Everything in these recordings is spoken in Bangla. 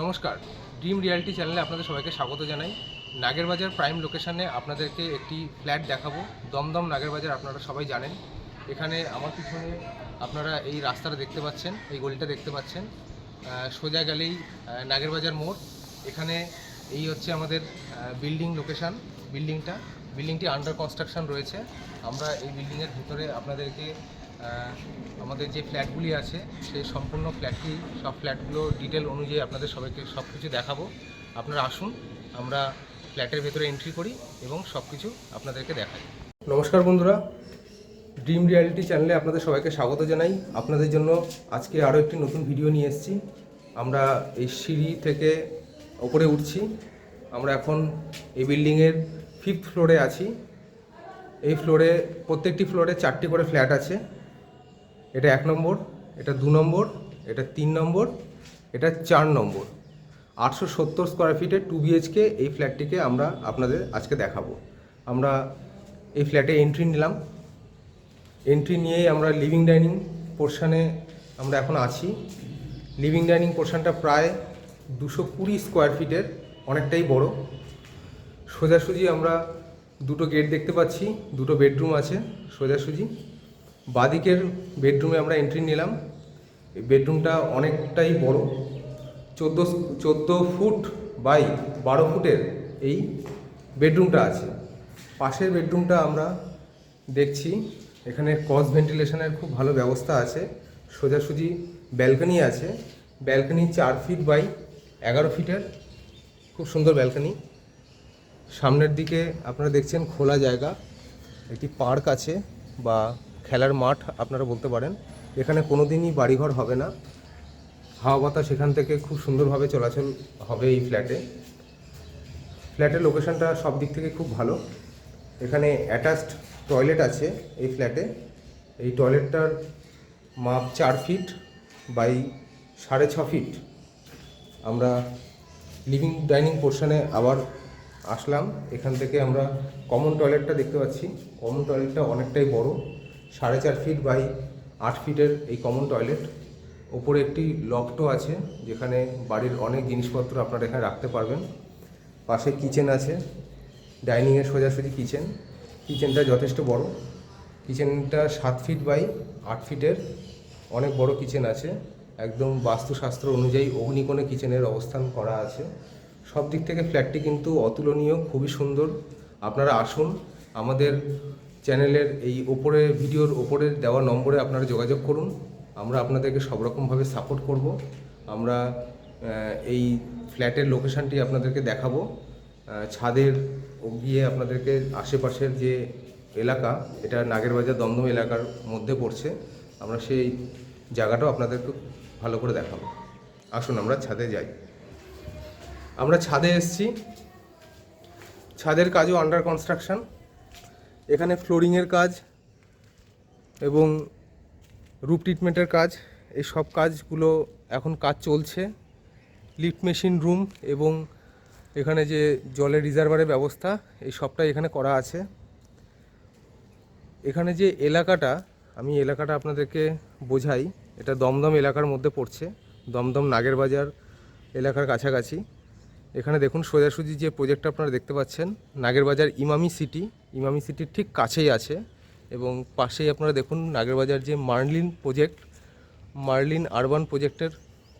নমস্কার, ড্রিম রিয়ালিটি চ্যানেলে আপনাদের সবাইকে স্বাগত জানাই। নাগেরবাজার প্রাইম লোকেশানে আপনাদেরকে একটি ফ্ল্যাট দেখাবো। দমদম নাগেরবাজার আপনারা সবাই জানেন। এখানে আমার পিছনে আপনারা এই রাস্তাটা দেখতে পাচ্ছেন, এই গলিটা দেখতে পাচ্ছেন। সোজা গেলেই নাগেরবাজার মোড়। এখানে এই হচ্ছে আমাদের বিল্ডিং লোকেশান। বিল্ডিংটি আন্ডার কনস্ট্রাকশন রয়েছে। আমরা এই বিল্ডিংয়ের ভিতরে আপনাদেরকে আমাদের যে ফ্ল্যাটগুলি আছে সেই সম্পূর্ণ সব ফ্ল্যাটগুলো ডিটেল অনুযায়ী আপনাদের সবাইকে সব কিছু দেখাবো। আপনারা আসুন, আমরা ফ্ল্যাটের ভেতরে এন্ট্রি করি এবং সব কিছু আপনাদেরকে দেখাই। নমস্কার বন্ধুরা, ড্রিম রিয়ালিটি চ্যানেলে আপনাদের সবাইকে স্বাগত জানাই। আপনাদের জন্য আজকে আরও একটি নতুন ভিডিও নিয়ে এসেছি। আমরা এই সিঁড়ি থেকে ওপরে উঠছি। আমরা এখন এই বিল্ডিংয়ের 5th ফ্লোরে আছি। এই ফ্লোরে প্রত্যেকটি ফ্লোরে 4টি করে ফ্ল্যাট আছে। এটা 1 নম্বর, এটা 2 নম্বর, এটা 3 নম্বর, এটা 4 নম্বর। 870 স্কোয়ার ফিটের 2 BHK এই ফ্ল্যাটটিকে আমরা আপনাদের আজকে দেখাবো। আমরা এই ফ্ল্যাটে এন্ট্রি নিলাম। এন্ট্রি নিয়েই আমরা লিভিং ডাইনিং পোর্শনে আমরা এখন আছি। লিভিং ডাইনিং পোর্শনটা প্রায় 220 স্কোয়ার ফিটের, অনেকটাই বড়। সোজাসুজি আমরা দুটো গেট দেখতে পাচ্ছি, দুটো বেডরুম আছে সোজাসুজি। বাদিকের বেডরুমে আমরা এন্ট্রি নিলাম। এই বেডরুমটা অনেকটাই বড়, 14 ফুট বাই 12 ফুটের এই বেডরুমটা আছে। পাশের বেডরুমটা আমরা দেখছি, এখানে ক্রস ভেন্টিলেশনের খুব ভালো ব্যবস্থা আছে। সোজাসুজি ব্যালকনি আছে। ব্যালকনি 4 ফিট বাই 11 ফিটের, খুব সুন্দর ব্যালকনি। সামনের দিকে আপনারা দেখছেন খোলা জায়গা, একটি পার্ক আছে বা খেলার মাঠ আপনারা বলতে পারেন। এখানে কোনো দিনই বাড়িঘর হবে না, হাওয়া বাতাস সেখান থেকে খুব সুন্দরভাবে চলাচল হবে এই ফ্ল্যাটে। ফ্ল্যাটের লোকেশনটা সব দিক থেকে খুব ভালো। এখানে অ্যাটাচড টয়লেট আছে এই ফ্ল্যাটে। এই টয়লেটটার মাপ 4 ফিট বাই 6.5 ফিট। আমরা লিভিং ডাইনিং পোর্শনে আবার আসলাম। এখান থেকে আমরা কমন টয়লেটটা দেখতে পাচ্ছি। কমন টয়লেটটা অনেকটাই বড়, 4.5 ফিট বাই 8 ফিটের এই কমন টয়লেট। ওপরে একটি লফটও আছে, যেখানে বাড়ির অনেক জিনিসপত্র আপনারা এখানে রাখতে পারবেন। পাশে কিচেন আছে, ডাইনিংয়ের সোজাসুজি কিচেনটা যথেষ্ট বড়। কিচেনটা 7 ফিট বাই 8 ফিটের, অনেক বড় কিচেন আছে। একদম বাস্তুশাস্ত্র অনুযায়ী অগ্নিকোণে কিচেনের অবস্থান করা আছে। সব দিক থেকে ফ্ল্যাটটি কিন্তু অতুলনীয়, খুবই সুন্দর। আপনারা আসুন, আমাদের চ্যানেলের এই ভিডিওর ওপরে দেওয়া নম্বরে আপনারা যোগাযোগ করুন। আমরা আপনাদেরকে সব রকমভাবে সাপোর্ট করব। আমরা এই ফ্ল্যাটের লোকেশানটি আপনাদেরকে দেখাবো। ছাদের গিয়ে আপনাদেরকে আশেপাশের যে এলাকা, এটা নাগেরবাজার দমদম এলাকার মধ্যে পড়ছে, আমরা সেই জায়গাটাও আপনাদেরকে ভালো করে দেখাবো। আসুন আমরা ছাদে যাই। আমরা ছাদে এসেছি। ছাদের কাজও আন্ডার কনস্ট্রাকশন। এখানে ফ্লোরিংয়ের কাজ এবং রুফ ট্রিটমেন্টের কাজ, এই সব কাজগুলো এখন কাজ চলছে। লিফট মেশিন রুম এবং এখানে যে জলের রিজার্ভারের ব্যবস্থা, এই সবটাই এখানে করা আছে। এখানে যে এলাকাটা, আমি এলাকাটা আপনাদেরকে বোঝাই। এটা দমদম এলাকার মধ্যে পড়ছে, দমদম নাগেরবাজার এলাকার কাছাকাছি। এখানে দেখুন সোজাসুজি যে প্রজেক্টটা আপনারা দেখতে পাচ্ছেন, নাগেরবাজার ইমামি সিটির ঠিক কাছেই আছে। এবং পাশেই আপনারা দেখুন নাগেরবাজার যে মার্লিন আরবান প্রজেক্টের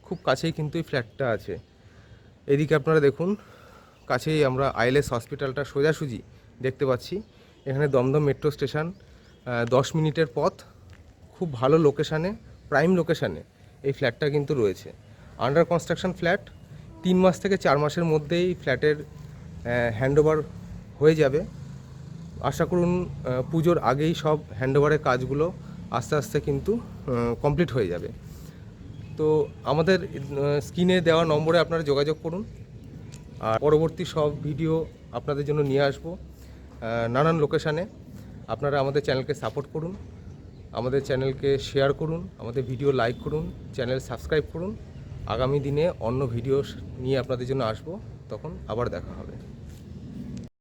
খুব কাছেই কিন্তু এই ফ্ল্যাটটা আছে। এদিকে আপনারা দেখুন কাছেই আমরা আইএলএস হসপিটালটা সোজাসুজি দেখতে পাচ্ছি। এখানে দমদম মেট্রো স্টেশন 10 মিনিটের পথ। খুব ভালো লোকেশানে, প্রাইম লোকেশানে এই ফ্ল্যাটটা কিন্তু রয়েছে। Under construction flat. 3 মাস থেকে 4 মাসের মধ্যেই ফ্ল্যাটের হ্যান্ডওভার হয়ে যাবে। আশা করুন পুজোর আগেই সব হ্যান্ডওভারের কাজগুলো আস্তে আস্তে কিন্তু কমপ্লিট হয়ে যাবে। তো আমাদের স্ক্রিনে দেওয়া নম্বরে আপনারা যোগাযোগ করুন। আর পরবর্তী সব ভিডিও আপনাদের জন্য নিয়ে আসবো নানান লোকেশানে। আপনারা আমাদের চ্যানেলকে সাপোর্ট করুন, আমাদের চ্যানেলকে শেয়ার করুন, আমাদের ভিডিও লাইক করুন, চ্যানেল সাবস্ক্রাইব করুন। আগামী দিনে অন্য ভিডিও নিয়ে আপনাদের জন্য আসবো, তখন আবার দেখা হবে।